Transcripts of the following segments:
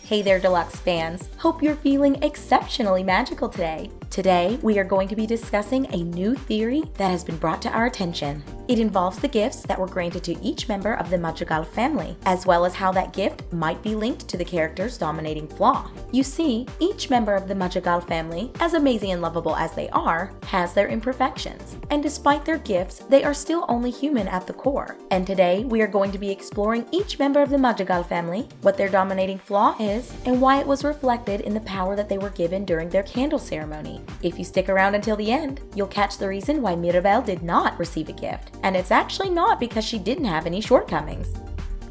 Hey there, Deluxe fans! Hope you're feeling exceptionally magical today. Today, we are going to be discussing a new theory that has been brought to our attention. It involves the gifts that were granted to each member of the Madrigal family, as well as how that gift might be linked to the character's dominating flaw. You see, each member of the Madrigal family, as amazing and lovable as they are, has their imperfections. And despite their gifts, they are still only human at the core. And today, we are going to be exploring each member of the Madrigal family, what their dominating flaw is, and why it was reflected in the power that they were given during their candle ceremony. If you stick around until the end, you'll catch the reason why Mirabel did not receive a gift. And it's actually not because she didn't have any shortcomings.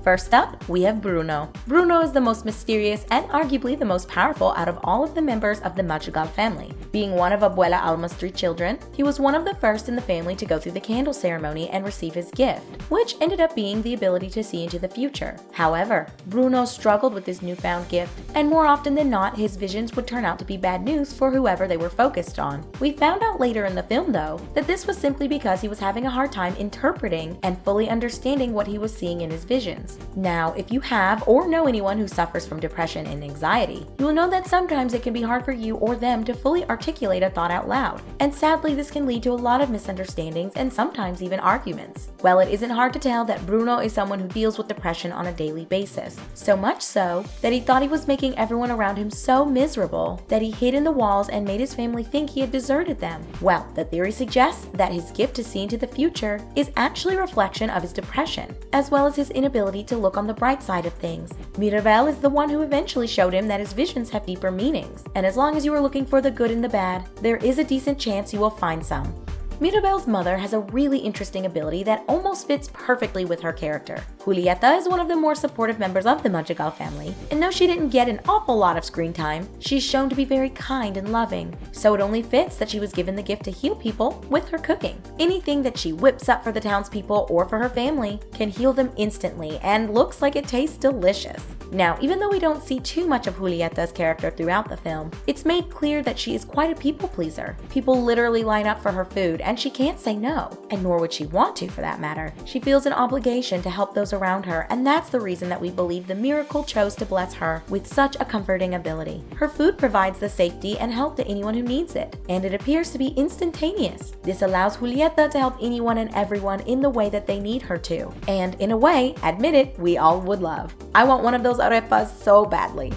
First up, we have Bruno. Bruno is the most mysterious and arguably the most powerful out of all of the members of the Madrigal family. Being one of Abuela Alma's 3 children, he was one of the first in the family to go through the candle ceremony and receive his gift, which ended up being the ability to see into the future. However, Bruno struggled with this newfound gift, and more often than not, his visions would turn out to be bad news for whoever they were focused on. We found out later in the film, though, that this was simply because he was having a hard time interpreting and fully understanding what he was seeing in his visions. Now, if you have or know anyone who suffers from depression and anxiety, you will know that sometimes it can be hard for you or them to fully articulate a thought out loud. And sadly, this can lead to a lot of misunderstandings and sometimes even arguments. Well, it isn't hard to tell that Bruno is someone who deals with depression on a daily basis. So much so that he thought he was making everyone around him so miserable that he hid in the walls and made his family think he had deserted them. Well, the theory suggests that his gift to see into the future is actually a reflection of his depression, as well as his inability to look on the bright side of things. Mirabel is the one who eventually showed him that his visions have deeper meanings, and as long as you are looking for the good and the bad, there is a decent chance you will find some. Mirabel's mother has a really interesting ability that almost fits perfectly with her character. Juliette is one of the more supportive members of the Madrigal family, and though she didn't get an awful lot of screen time, she's shown to be very kind and loving. So it only fits that she was given the gift to heal people with her cooking. Anything that she whips up for the townspeople or for her family can heal them instantly and looks like it tastes delicious. Now, even though we don't see too much of Juliette's character throughout the film, it's made clear that she is quite a people pleaser. People literally line up for her food, and she can't say no, and nor would she want to for that matter. She feels an obligation to help those around her, and that's the reason that we believe the miracle chose to bless her with such a comforting ability. Her food provides the safety and help to anyone who needs it, and it appears to be instantaneous. This allows Juliette to help anyone and everyone in the way that they need her to, and in a way, admit it, we all would love. I want one of those arepas so badly.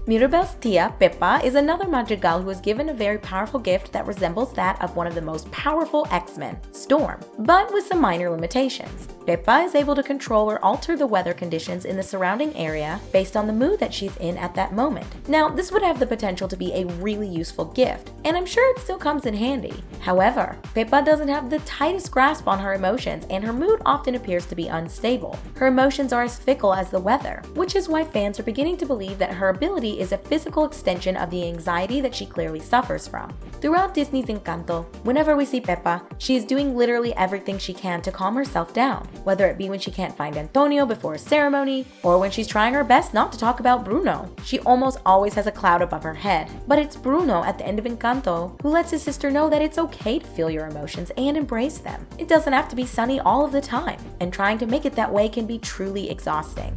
Mirabel's tia, Pepa, is another Madrigal who is given a very powerful gift that resembles that of one of the most powerful X-Men, Storm, but with some minor limitations. Pepa is able to control or alter the weather conditions in the surrounding area based on the mood that she's in at that moment. Now, this would have the potential to be a really useful gift, and I'm sure it still comes in handy. However, Pepa doesn't have the tightest grasp on her emotions, and her mood often appears to be unstable. Her emotions are as fickle as the weather, which is why fans are beginning to believe that her ability is a physical extension of the anxiety that she clearly suffers from. Throughout Disney's Encanto, whenever we see Pepa, she is doing literally everything she can to calm herself down, whether it be when she can't find Antonio before a ceremony, or when she's trying her best not to talk about Bruno. She almost always has a cloud above her head, but it's Bruno at the end of Encanto who lets his sister know that it's okay to feel your emotions and embrace them. It doesn't have to be sunny all of the time, and trying to make it that way can be truly exhausting.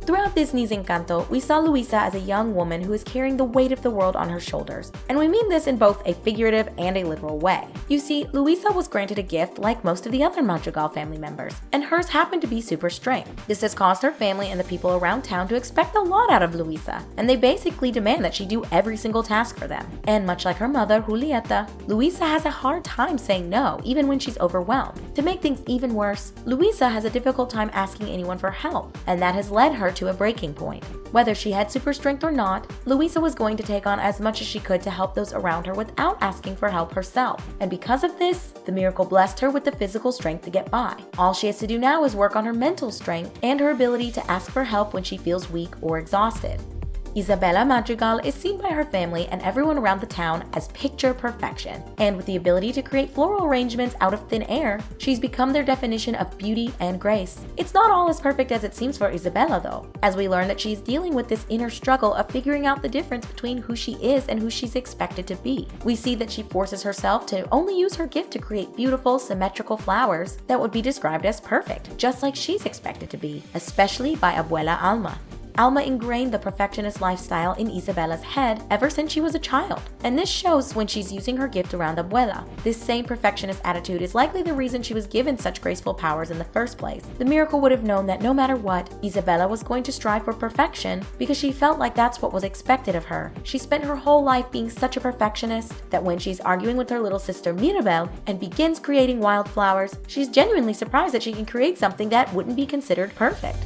Throughout Disney's Encanto, we saw Luisa as a young woman who is carrying the weight of the world on her shoulders, and we mean this in both a figurative and a literal way. You see, Luisa was granted a gift like most of the other Madrigal family members, and hers happened to be super strength. This has caused her family and the people around town to expect a lot out of Luisa, and they basically demand that she do every single task for them. And much like her mother, Juliette, Luisa has a hard time saying no, even when she's overwhelmed. To make things even worse, Luisa has a difficult time asking anyone for help, and that has led her to a breaking point. Whether she had super strength or not, Luisa was going to take on as much as she could to help those around her without asking for help herself. And because of this, the miracle blessed her with the physical strength to get by. All she has to do now is work on her mental strength and her ability to ask for help when she feels weak or exhausted. Isabella Madrigal is seen by her family and everyone around the town as picture perfection, and with the ability to create floral arrangements out of thin air, she's become their definition of beauty and grace. It's not all as perfect as it seems for Isabella though, as we learn that she's dealing with this inner struggle of figuring out the difference between who she is and who she's expected to be. We see that she forces herself to only use her gift to create beautiful, symmetrical flowers that would be described as perfect, just like she's expected to be, especially by Abuela Alma. Alma ingrained the perfectionist lifestyle in Isabella's head ever since she was a child, and this shows when she's using her gift around Abuela. This same perfectionist attitude is likely the reason she was given such graceful powers in the first place. The miracle would have known that no matter what, Isabella was going to strive for perfection because she felt like that's what was expected of her. She spent her whole life being such a perfectionist that when she's arguing with her little sister Mirabel and begins creating wildflowers, she's genuinely surprised that she can create something that wouldn't be considered perfect.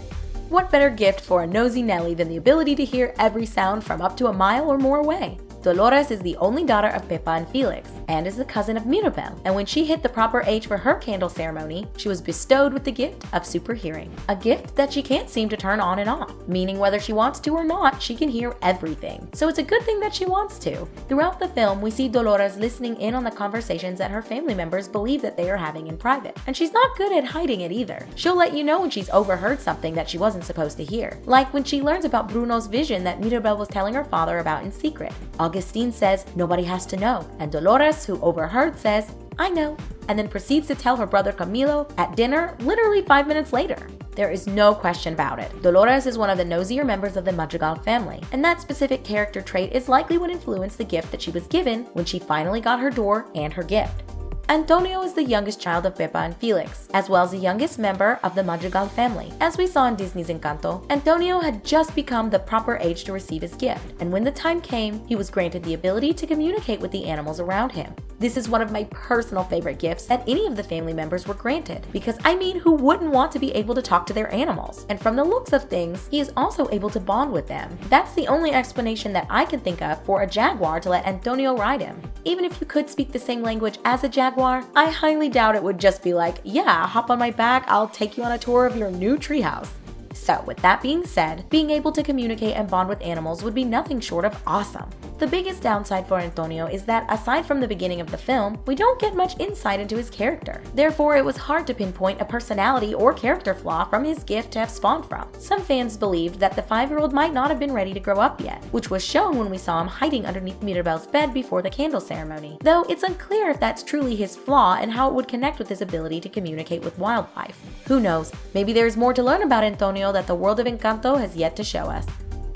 What better gift for a nosy Nelly than the ability to hear every sound from up to a mile or more away? Dolores is the only daughter of Pepa and Felix, and is the cousin of Mirabel, and when she hit the proper age for her candle ceremony, she was bestowed with the gift of super hearing, a gift that she can't seem to turn on and off, meaning whether she wants to or not, she can hear everything. So it's a good thing that she wants to. Throughout the film, we see Dolores listening in on the conversations that her family members believe that they are having in private, and she's not good at hiding it either. She'll let you know when she's overheard something that she wasn't supposed to hear, like when she learns about Bruno's vision that Mirabel was telling her father about in secret. Augustine says, "Nobody has to know," and Dolores, who overheard, says, "I know," and then proceeds to tell her brother Camilo at dinner literally 5 minutes later. There is no question about it. Dolores is one of the nosier members of the Madrigal family, and that specific character trait is likely what influenced the gift that she was given when she finally got her door and her gift. Antonio is the youngest child of Pepa and Felix, as well as the youngest member of the Madrigal family. As we saw in Disney's Encanto, Antonio had just become the proper age to receive his gift, and when the time came, he was granted the ability to communicate with the animals around him. This is one of my personal favorite gifts that any of the family members were granted, because I mean, who wouldn't want to be able to talk to their animals? And from the looks of things, he is also able to bond with them. That's the only explanation that I can think of for a jaguar to let Antonio ride him. Even if you could speak the same language as a jaguar, I highly doubt it would just be like, "Yeah, hop on my back, I'll take you on a tour of your new treehouse." So with that being said, being able to communicate and bond with animals would be nothing short of awesome. The biggest downside for Antonio is that aside from the beginning of the film, we don't get much insight into his character. Therefore, it was hard to pinpoint a personality or character flaw from his gift to have spawned from. Some fans believed that the 5-year-old might not have been ready to grow up yet, which was shown when we saw him hiding underneath Mirabel's bed before the candle ceremony. Though it's unclear if that's truly his flaw and how it would connect with his ability to communicate with wildlife. Who knows, maybe there is more to learn about Antonio that the world of Encanto has yet to show us.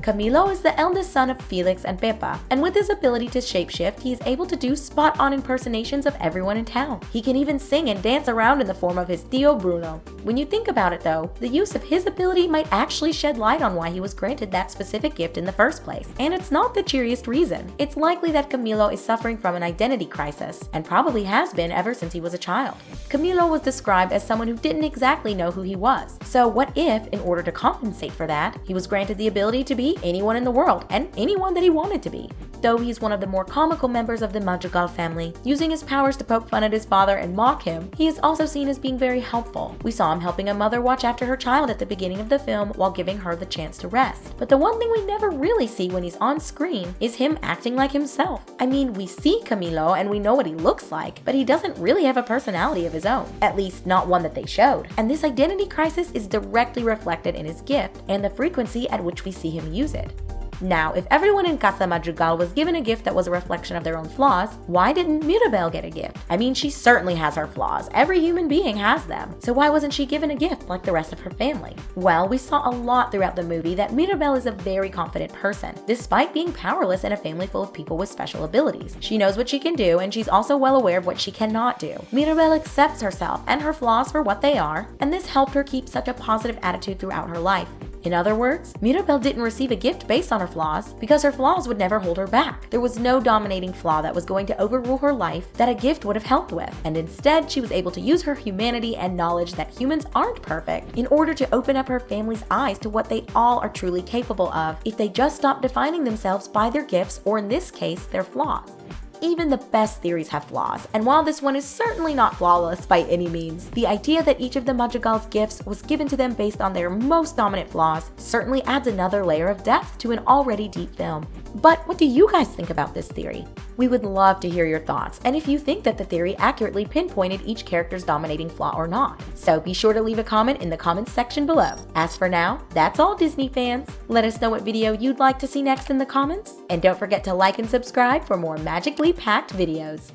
Camilo is the eldest son of Felix and Pepa, and with his ability to shapeshift, he is able to do spot-on impersonations of everyone in town. He can even sing and dance around in the form of his tío Bruno. When you think about it though, the use of his ability might actually shed light on why he was granted that specific gift in the first place. And it's not the cheeriest reason. It's likely that Camilo is suffering from an identity crisis, and probably has been ever since he was a child. Camilo was described as someone who didn't exactly know who he was. So what if, in order to compensate for that, he was granted the ability to be anyone in the world, and anyone that he wanted to be? Though he's one of the more comical members of the Madrigal family, using his powers to poke fun at his father and mock him, he is also seen as being very helpful. We saw him helping a mother watch after her child at the beginning of the film while giving her the chance to rest. But the one thing we never really see when he's on screen is him acting like himself. I mean, we see Camilo and we know what he looks like, but he doesn't really have a personality of his own, at least not one that they showed. And this identity crisis is directly reflected in his gift and the frequency at which we see him use it. Now, if everyone in Casa Madrigal was given a gift that was a reflection of their own flaws, why didn't Mirabel get a gift? I mean, she certainly has her flaws. Every human being has them. So why wasn't she given a gift like the rest of her family? Well, we saw a lot throughout the movie that Mirabel is a very confident person, despite being powerless in a family full of people with special abilities. She knows what she can do, and she's also well aware of what she cannot do. Mirabel accepts herself and her flaws for what they are, and this helped her keep such a positive attitude throughout her life. In other words, Mirabel didn't receive a gift based on her flaws because her flaws would never hold her back. There was no dominating flaw that was going to overrule her life that a gift would have helped with, and instead she was able to use her humanity and knowledge that humans aren't perfect in order to open up her family's eyes to what they all are truly capable of if they just stop defining themselves by their gifts, or in this case, their flaws. Even the best theories have flaws, and while this one is certainly not flawless by any means, the idea that each of the Madrigal's gifts was given to them based on their most dominant flaws certainly adds another layer of depth to an already deep film. But what do you guys think about this theory? We would love to hear your thoughts, and if you think that the theory accurately pinpointed each character's dominating flaw or not. So be sure to leave a comment in the comments section below. As for now, that's all, Disney fans. Let us know what video you'd like to see next in the comments, and don't forget to like and subscribe for more magically packed videos.